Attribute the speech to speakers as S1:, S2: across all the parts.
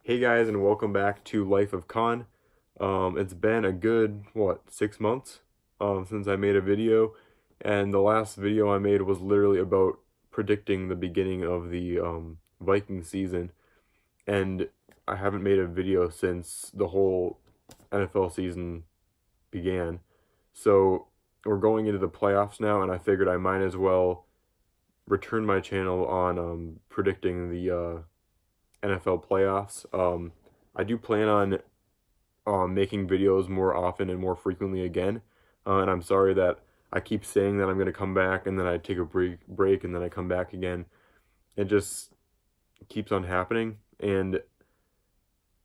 S1: Hey guys, and welcome back to Life of Khan. It's been a good, 6 months since I made a video, and the last video I made was literally about predicting the beginning of the Viking season, and I haven't made a video since the whole NFL season began. So we're going into the playoffs now, and I figured I might as well return my channel on predicting the NFL playoffs. I do plan on making videos more often and more frequently again. And I'm sorry that I keep saying that I'm going to come back and then I take a break and then I come back again. It just keeps on happening. And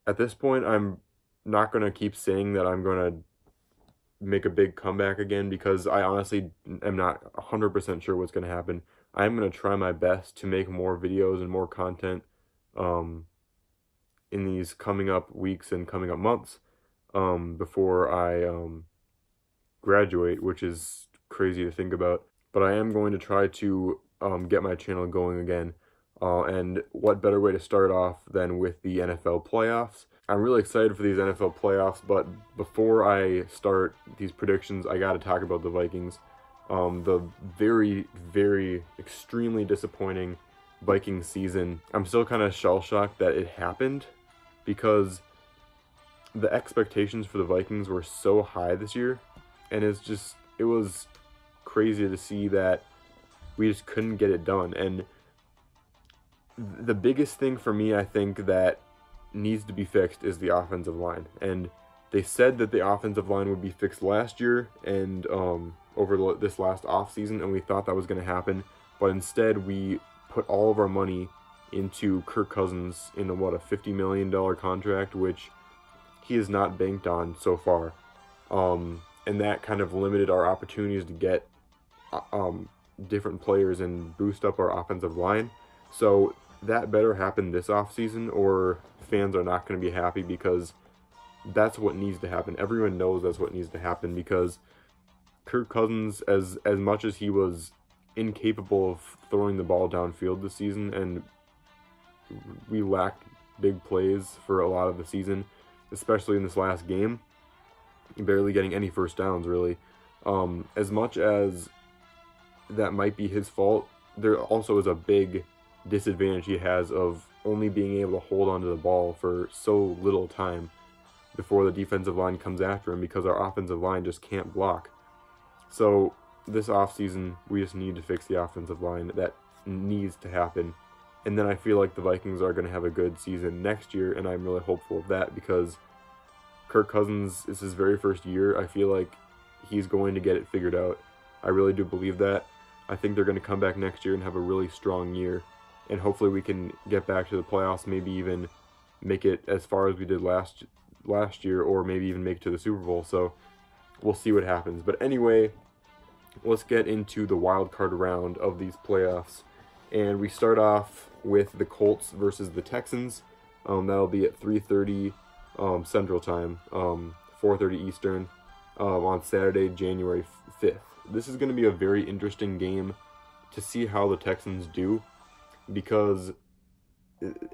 S1: at this point, I'm not going to keep saying that I'm going to make a big comeback again because I honestly am not 100% sure what's going to happen. I'm going to try my best to make more videos and more content um, in these coming up weeks and coming up months before I graduate, which is crazy to think about. But I am going to try to get my channel going again. And what better way to start off than with the NFL playoffs? I'm really excited for these NFL playoffs, but before I start these predictions, I got to talk about the Vikings. The very, very, extremely disappointing Viking season. I'm still kind of shell-shocked that it happened because the expectations for the Vikings were so high this year, and it was crazy to see that we just couldn't get it done. And the biggest thing for me, I think, that needs to be fixed is the offensive line. And they said that the offensive line would be fixed last year and over this last offseason, and we thought that was going to happen. But instead, we put all of our money into Kirk Cousins in a $50 million contract, which he has not banked on so far. And that kind of limited our opportunities to get different players and boost up our offensive line. So that better happen this offseason, or fans are not going to be happy, because that's what needs to happen. Everyone knows that's what needs to happen, because Kirk Cousins, as much as he was incapable of throwing the ball downfield this season, and we lacked big plays for a lot of the season, especially in this last game, barely getting any first downs, really. As much as that might be his fault, there also is a big disadvantage he has of only being able to hold onto the ball for so little time before the defensive line comes after him, because our offensive line just can't block. So this offseason, we just need to fix the offensive line. That needs to happen. And then I feel like the Vikings are going to have a good season next year, and I'm really hopeful of that, because Kirk Cousins is his very first year. I feel like he's going to get it figured out. I really do believe that. I think they're going to come back next year and have a really strong year, and hopefully we can get back to the playoffs, maybe even make it as far as we did last year, or maybe even make it to the Super Bowl. So we'll see what happens. But anyway, let's get into the wild card round of these playoffs. And we start off with the Colts versus the Texans. That'll be at 3:30 Central Time, 4:30 Eastern, on Saturday, January 5th. This is going to be a very interesting game to see how the Texans do, because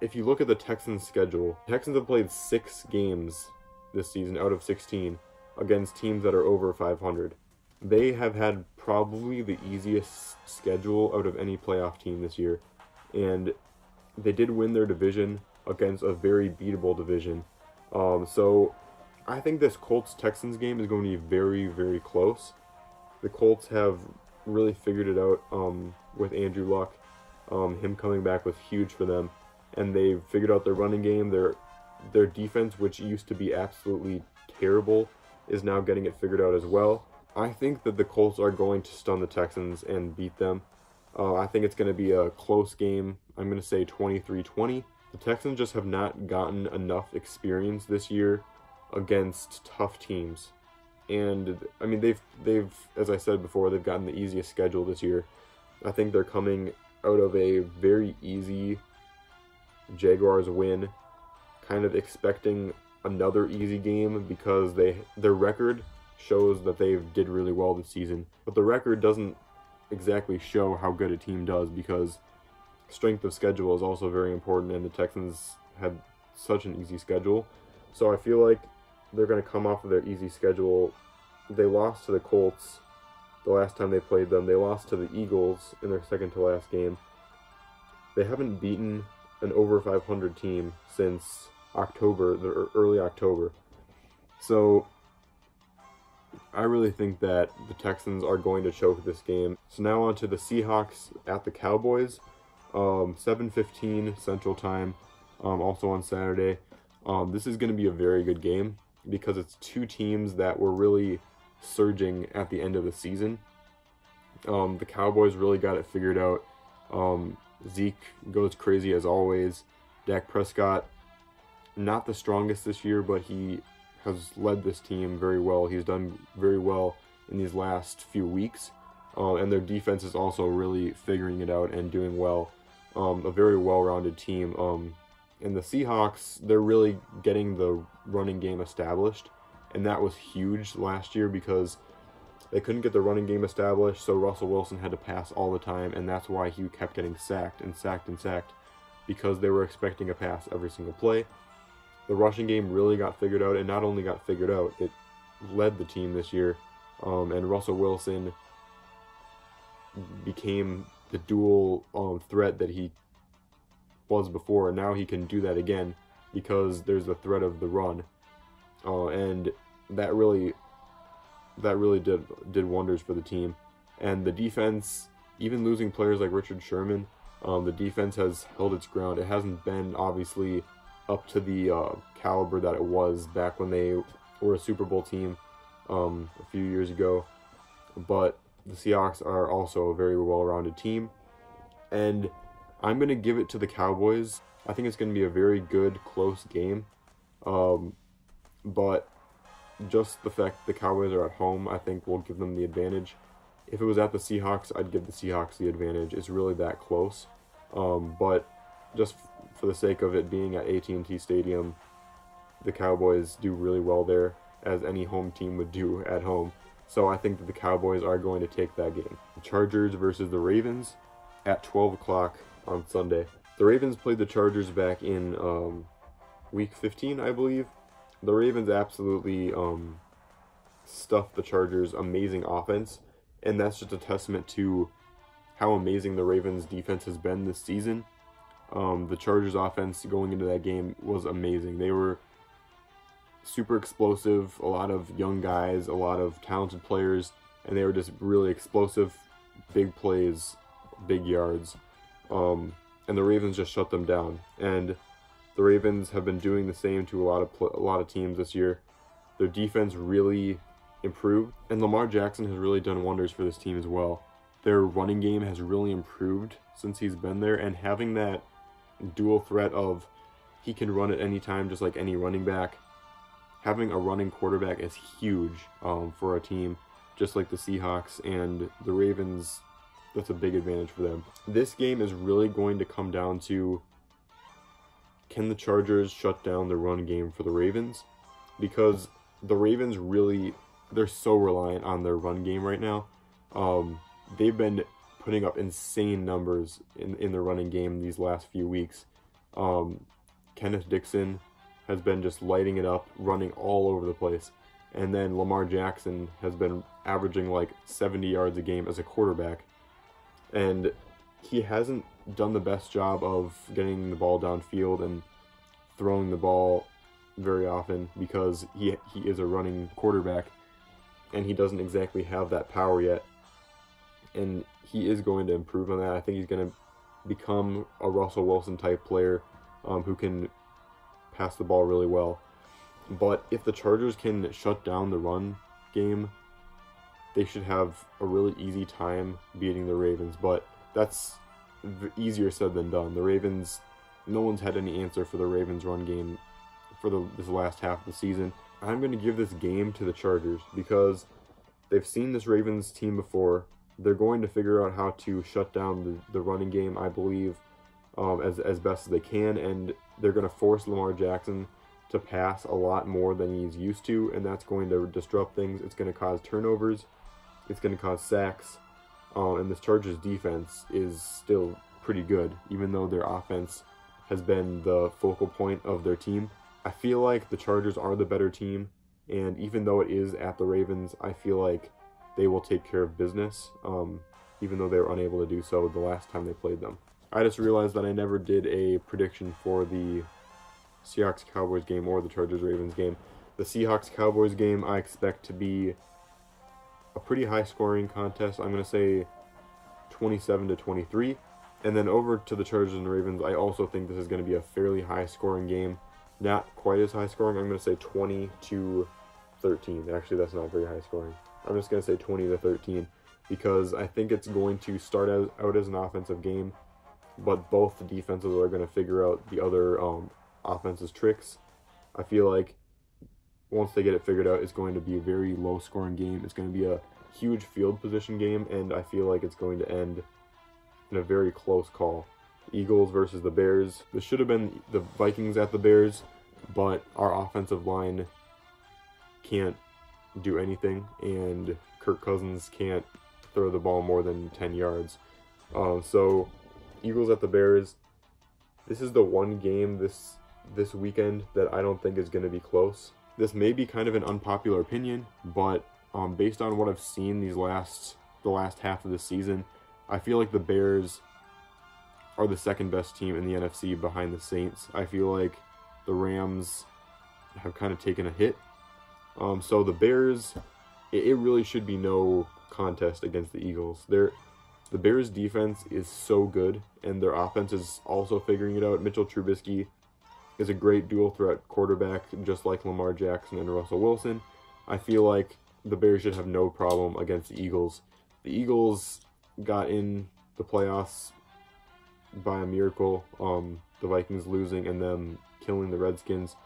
S1: if you look at the Texans' schedule, the Texans have played 6 games this season out of 16 against teams that are over 500. They have had probably the easiest schedule out of any playoff team this year, and they did win their division against a very beatable division. So I think this Colts-Texans game is going to be very, very close. The Colts have really figured it out with Andrew Luck. Him coming back was huge for them, and they've figured out their running game. Their defense, which used to be absolutely terrible, is now getting it figured out as well. I think that the Colts are going to stun the Texans and beat them. I think it's going to be a close game. I'm going to say 23-20. The Texans just have not gotten enough experience this year against tough teams. And I mean, they've as I said before, they've gotten the easiest schedule this year. I think they're coming out of a very easy Jaguars win, kind of expecting another easy game, because their record shows that they did really well this season. But the record doesn't exactly show how good a team does, because strength of schedule is also very important, and the Texans had such an easy schedule. So I feel like they're going to come off of their easy schedule. They lost to the Colts the last time they played them. They lost to the Eagles in their second to last game. They haven't beaten an over 500 team since October, the early October. So I really think that the Texans are going to choke this game. So now on to the Seahawks at the Cowboys. 7:15 Central Time, also on Saturday. This is going to be a very good game because it's two teams that were really surging at the end of the season. The Cowboys really got it figured out. Zeke goes crazy as always. Dak Prescott, not the strongest this year, but he has led this team very well. He's done very well in these last few weeks. And their defense is also really figuring it out and doing well. A very well-rounded team. And the Seahawks, they're really getting the running game established. And that was huge last year because they couldn't get the running game established, so Russell Wilson had to pass all the time, and that's why he kept getting sacked, because they were expecting a pass every single play. The rushing game really got figured out, and not only got figured out, it led the team this year. And Russell Wilson became the dual threat that he was before, and now he can do that again because there's the threat of the run. And that really did wonders for the team. And the defense, even losing players like Richard Sherman, the defense has held its ground. It hasn't been obviously up to the caliber that it was back when they were a Super Bowl team a few years ago, but the Seahawks are also a very well-rounded team, and I'm going to give it to the Cowboys. I think it's going to be a very good, close game, but just the fact the Cowboys are at home, I think, will give them the advantage. If it was at the Seahawks, I'd give the Seahawks the advantage. It's really that close. But just for the sake of it being at AT&T Stadium, the Cowboys do really well there, as any home team would do at home. So I think that the Cowboys are going to take that game. The Chargers versus the Ravens at 12 o'clock on Sunday. The Ravens played the Chargers back in week 15, I believe. The Ravens absolutely stuffed the Chargers' amazing offense, and that's just a testament to how amazing the Ravens' defense has been this season. The Chargers' offense going into that game was amazing. They were super explosive, a lot of young guys, a lot of talented players, and they were just really explosive, big plays, big yards. And the Ravens just shut them down. And the Ravens have been doing the same to a lot of teams this year. Their defense really improved, and Lamar Jackson has really done wonders for this team as well. Their running game has really improved since he's been there, and having that dual threat of he can run at any time just like any running back. Having a running quarterback is huge for a team just like the Seahawks and the Ravens. That's a big advantage for them. This game is really going to come down to, can the Chargers shut down the run game for the Ravens? Because the Ravens really, they're so reliant on their run game right now. They've been putting up insane numbers in the running game these last few weeks. Kenneth Dixon has been just lighting it up, running all over the place. And then Lamar Jackson has been averaging like 70 yards a game as a quarterback. And he hasn't done the best job of getting the ball downfield and throwing the ball very often because he is a running quarterback and he doesn't exactly have that power yet. And he is going to improve on that. I think he's going to become a Russell Wilson type player who can pass the ball really well. But if the Chargers can shut down the run game, they should have a really easy time beating the Ravens. But that's easier said than done. The Ravens, no one's had any answer for the Ravens run game for this last half of the season. I'm going to give this game to the Chargers because they've seen this Ravens team before. They're going to figure out how to shut down the running game, I believe, as best as they can, and they're going to force Lamar Jackson to pass a lot more than he's used to, and that's going to disrupt things. It's going to cause turnovers. It's going to cause sacks. And this Chargers defense is still pretty good, even though their offense has been the focal point of their team. I feel like the Chargers are the better team, and even though it is at the Ravens, I feel like they will take care of business, even though they were unable to do so the last time they played them. I just realized that I never did a prediction for the Seahawks-Cowboys game or the Chargers-Ravens game. The Seahawks-Cowboys game I expect to be a pretty high-scoring contest. I'm going to say 27-23. And then over to the Chargers and the Ravens, I also think this is going to be a fairly high-scoring game. Not quite as high-scoring. I'm going to say 20-13. Actually, that's not very high-scoring. I'm just going to say 20-13 because I think it's going to start out as an offensive game, but both the defenses are going to figure out the other offense's tricks. I feel like once they get it figured out, it's going to be a very low-scoring game. It's going to be a huge field position game, and I feel like it's going to end in a very close call. Eagles versus the Bears. This should have been the Vikings at the Bears, but our offensive line can't do anything, and Kirk Cousins can't throw the ball more than 10 yards. So Eagles at the Bears. This is the one game this weekend that I don't think is going to be close. This may be kind of an unpopular opinion, but based on what I've seen the last half of the season, I feel like the Bears are the second best team in the NFC behind the Saints. I feel like the Rams have kind of taken a hit. So the Bears, it really should be no contest against the Eagles. The Bears' defense is so good, and their offense is also figuring it out. Mitchell Trubisky is a great dual threat quarterback, just like Lamar Jackson and Russell Wilson. I feel like the Bears should have no problem against the Eagles. The Eagles got in the playoffs by a miracle, the Vikings losing and them killing the Redskins.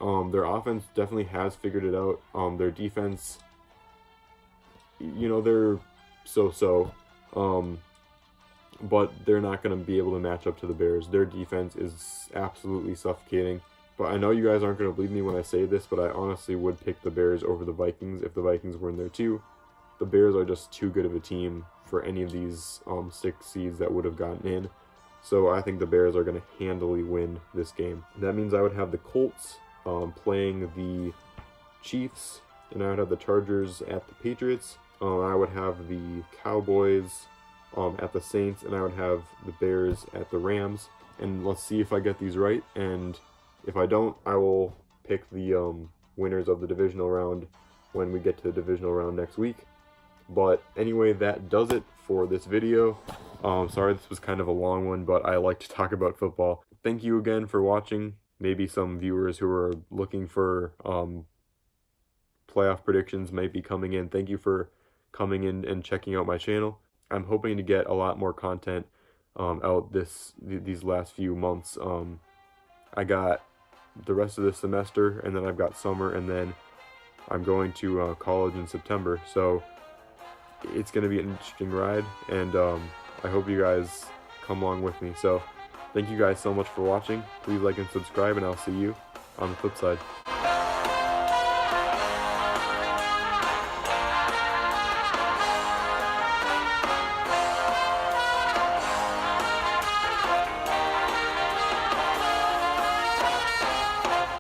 S1: Their offense definitely has figured it out. Their defense, they're so-so, but they're not going to be able to match up to the Bears. Their defense is absolutely suffocating. But I know you guys aren't going to believe me when I say this, but I honestly would pick the Bears over the Vikings if the Vikings were in there too. The Bears are just too good of a team for any of these 6 seeds that would have gotten in. So I think the Bears are going to handily win this game. And that means I would have the Colts playing the Chiefs, and I would have the Chargers at the Patriots. I would have the Cowboys at the Saints, and I would have the Bears at the Rams. And let's see if I get these right, and if I don't, I will pick the winners of the divisional round when we get to the divisional round next week. But anyway, that does it for this video. Sorry this was kind of a long one, but I like to talk about football. Thank you again for watching. Maybe some viewers who are looking for playoff predictions might be coming in. Thank you for coming in and checking out my channel. I'm hoping to get a lot more content out these last few months. I got the rest of the semester, and then I've got summer, and then I'm going to college in September. So it's going to be an interesting ride, and I hope you guys come along with me. So thank you guys so much for watching. Please like and subscribe, and I'll see you on the flip side.